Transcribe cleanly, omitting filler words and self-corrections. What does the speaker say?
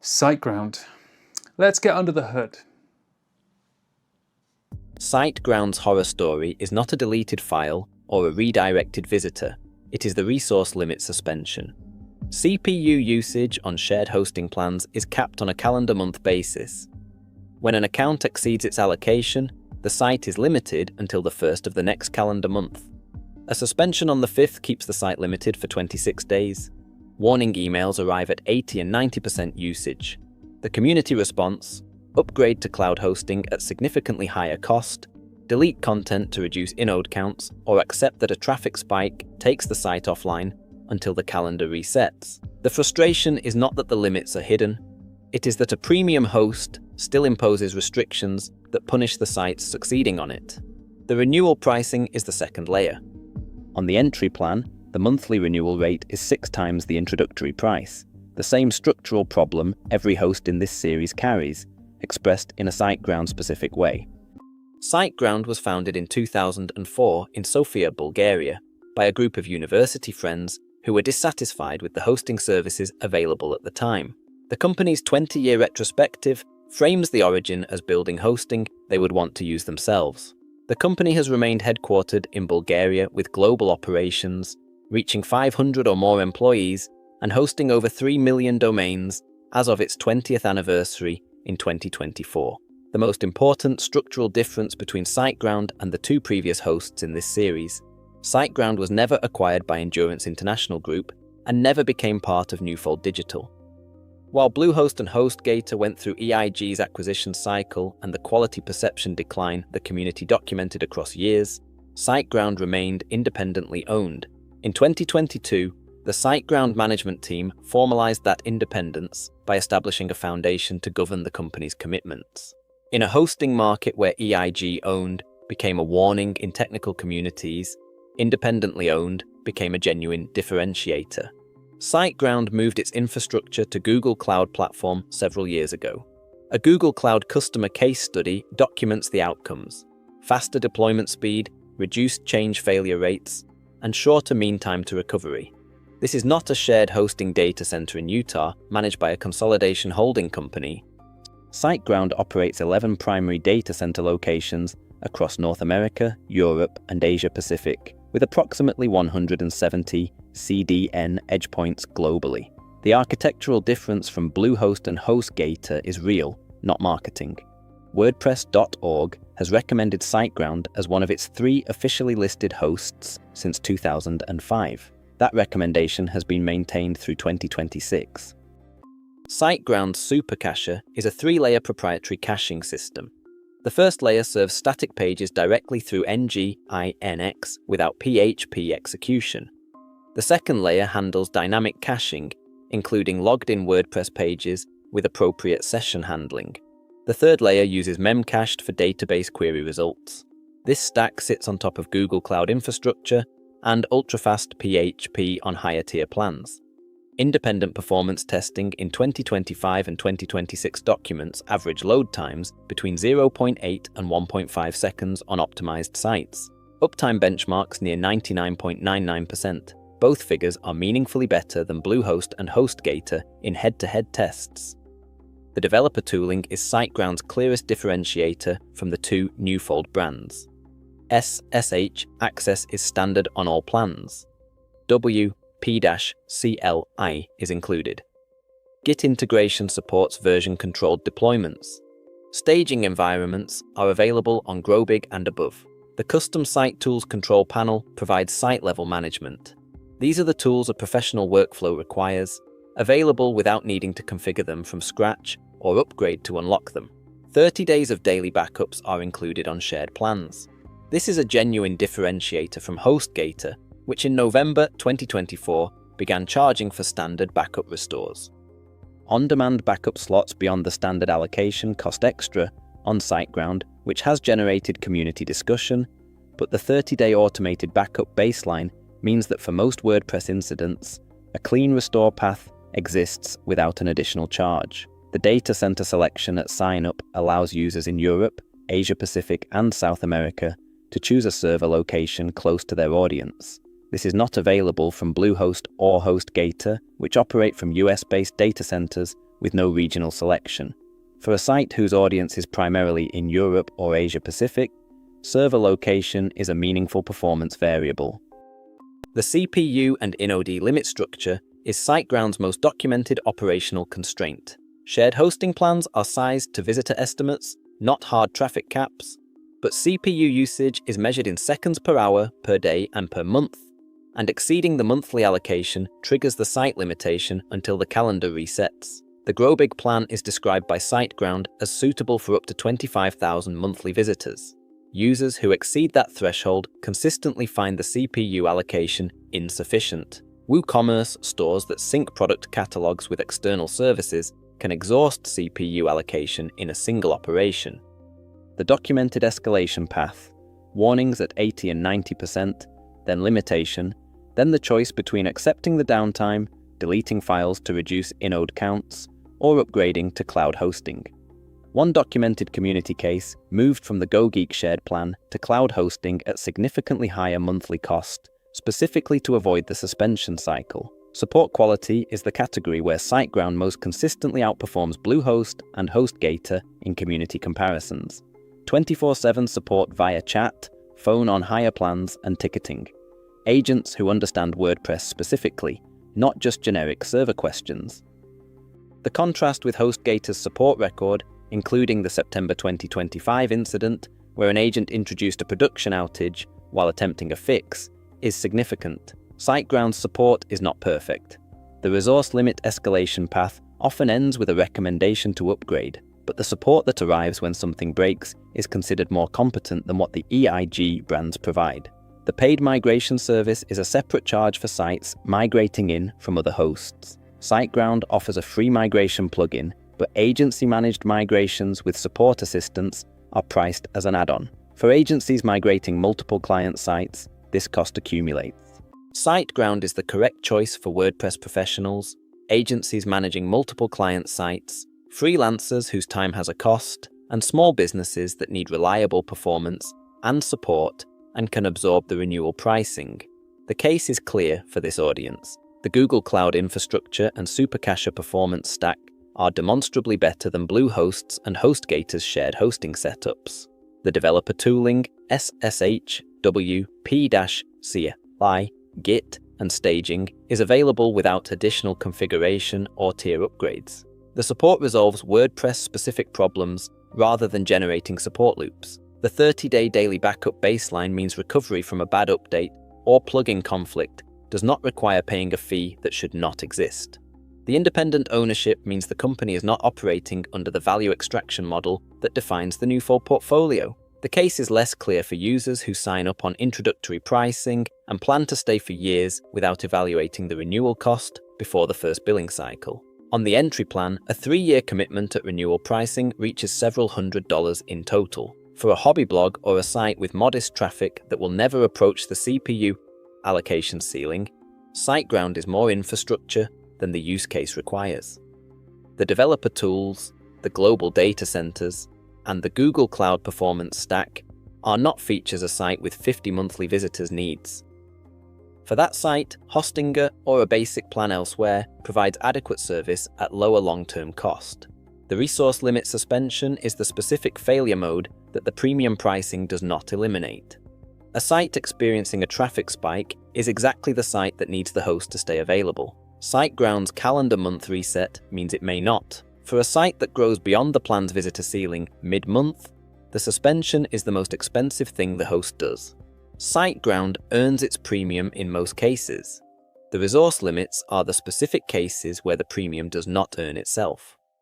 SiteGround. Let's get under the hood. SiteGround's horror story is not a deleted file or a redirected visitor. It is the resource limit suspension. CPU usage on shared hosting plans is capped on a calendar month basis. When an account exceeds its allocation, the site is limited until the 1st of the next calendar month. A suspension on the 5th keeps the site limited for 26 days. Warning emails arrive at 80 and 90% usage. The community response: upgrade to cloud hosting at significantly higher cost, delete content to reduce inode counts, or accept that a traffic spike takes the site offline until the calendar resets. The frustration is not that the limits are hidden. It is that a premium host still imposes restrictions that punish the sites succeeding on it. The renewal pricing is the second layer. On the entry plan, the monthly renewal rate is 6 times the introductory price, the same structural problem every host in this series carries, expressed in a SiteGround-specific way. SiteGround was founded in 2004 in Sofia, Bulgaria, by a group of university friends who were dissatisfied with the hosting services available at the time. The company's 20-year retrospective frames the origin as building hosting they would want to use themselves. The company has remained headquartered in Bulgaria with global operations, reaching 500 or more employees and hosting over 3 million domains as of its 20th anniversary in 2024. The most important structural difference between SiteGround and the 2 previous hosts in this series: SiteGround was never acquired by Endurance International Group and never became part of Newfold Digital. While Bluehost and HostGator went through EIG's acquisition cycle and the quality perception decline the community documented across years, SiteGround remained independently owned. In 2022, the SiteGround management team formalized that independence by establishing a foundation to govern the company's commitments. In a hosting market where EIG owned became a warning in technical communities, independently owned became a genuine differentiator. SiteGround moved its infrastructure to Google Cloud Platform several years ago. A Google Cloud customer case study documents the outcomes: faster deployment speed, reduced change failure rates, and shorter mean time to recovery. This is not a shared hosting data center in Utah managed by a consolidation holding company. SiteGround operates 11 primary data center locations across North America, Europe, and Asia Pacific, with approximately 170 CDN edge points globally. The architectural difference from Bluehost and HostGator is real, not marketing. WordPress.org has recommended SiteGround as one of its 3 officially listed hosts since 2005. That recommendation has been maintained through 2026. SiteGround's SuperCacher is a 3-layer proprietary caching system. The first layer serves static pages directly through NGINX without PHP execution. The second layer handles dynamic caching, including logged-in WordPress pages with appropriate session handling. The third layer uses Memcached for database query results. This stack sits on top of Google Cloud infrastructure and ultrafast PHP on higher-tier plans. Independent performance testing in 2025 and 2026 documents average load times between 0.8 and 1.5 seconds on optimized sites. Uptime benchmarks near 99.99%. Both figures are meaningfully better than Bluehost and HostGator in head-to-head tests. The developer tooling is SiteGround's clearest differentiator from the 2 Newfold brands. SSH access is standard on all plans. WP-CLI is included. Git integration supports version-controlled deployments. Staging environments are available on Growbig and above. The custom Site Tools control panel provides site-level management. These are the tools a professional workflow requires, available without needing to configure them from scratch or upgrade to unlock them. 30 days of daily backups are included on shared plans. This is a genuine differentiator from HostGator, which in November 2024 began charging for standard backup restores. On-demand backup slots beyond the standard allocation cost extra on SiteGround, which has generated community discussion, but the 30-day automated backup baseline means that for most WordPress incidents, a clean restore path exists without an additional charge. The data center selection at sign-up allows users in Europe, Asia Pacific, and South America to choose a server location close to their audience. This is not available from Bluehost or HostGator, which operate from US-based data centers with no regional selection. For a site whose audience is primarily in Europe or Asia Pacific, server location is a meaningful performance variable. The CPU and Inode limit structure is SiteGround's most documented operational constraint. Shared hosting plans are sized to visitor estimates, not hard traffic caps, but CPU usage is measured in seconds per hour, per day, and per month, and exceeding the monthly allocation triggers the site limitation until the calendar resets. The Grow Big plan is described by SiteGround as suitable for up to 25,000 monthly visitors. Users who exceed that threshold consistently find the CPU allocation insufficient. WooCommerce stores that sync product catalogs with external services can exhaust CPU allocation in a single operation. The documented escalation path, warnings at 80 and 90%, then limitation, then the choice between accepting the downtime, deleting files to reduce inode counts, or upgrading to cloud hosting. One documented community case moved from the GoGeek shared plan to cloud hosting at significantly higher monthly cost, specifically to avoid the suspension cycle. Support quality is the category where SiteGround most consistently outperforms Bluehost and HostGator in community comparisons. 24/7 support via chat, phone on higher plans, and ticketing. Agents who understand WordPress specifically, not just generic server questions. The contrast with HostGator's support record, including the September 2025 incident, where an agent introduced a production outage while attempting a fix, is significant. SiteGround's support is not perfect. The resource limit escalation path often ends with a recommendation to upgrade, but the support that arrives when something breaks is considered more competent than what the EIG brands provide. The paid migration service is a separate charge for sites migrating in from other hosts. SiteGround offers a free migration plugin, but agency-managed migrations with support assistance are priced as an add-on. For agencies migrating multiple client sites, this cost accumulates. SiteGround is the correct choice for WordPress professionals, agencies managing multiple client sites, freelancers whose time has a cost, and small businesses that need reliable performance and support and can absorb the renewal pricing. The case is clear for this audience. The Google Cloud Infrastructure and SuperCacher performance stack are demonstrably better than Bluehost's and HostGator's shared hosting setups. The developer tooling, SSH, WP-CLI, Git, and staging is available without additional configuration or tier upgrades. The support resolves WordPress-specific problems rather than generating support loops. The 30-day daily backup baseline means recovery from a bad update or plugin conflict does not require paying a fee that should not exist. The independent ownership means the company is not operating under the value extraction model that defines the Newfold portfolio. The case is less clear for users who sign up on introductory pricing and plan to stay for years without evaluating the renewal cost before the first billing cycle. On the entry plan, a 3-year commitment at renewal pricing reaches several $100s in total. For a hobby blog or a site with modest traffic that will never approach the CPU allocation ceiling, SiteGround is more infrastructure than the use case requires. The developer tools, the global data centers, and the Google Cloud Performance Stack are not features a site with 50 monthly visitors needs. For that site, HostGator or a basic plan elsewhere provides adequate service at lower long-term cost. The resource limit suspension is the specific failure mode that the premium pricing does not eliminate. A site experiencing a traffic spike is exactly the site that needs the host to stay available. SiteGround's calendar month reset means it may not. For a site that grows beyond the plan's visitor ceiling mid-month, the suspension is the most expensive thing the host does. SiteGround earns its premium in most cases. The resource limits are the specific cases where the premium does not earn itself.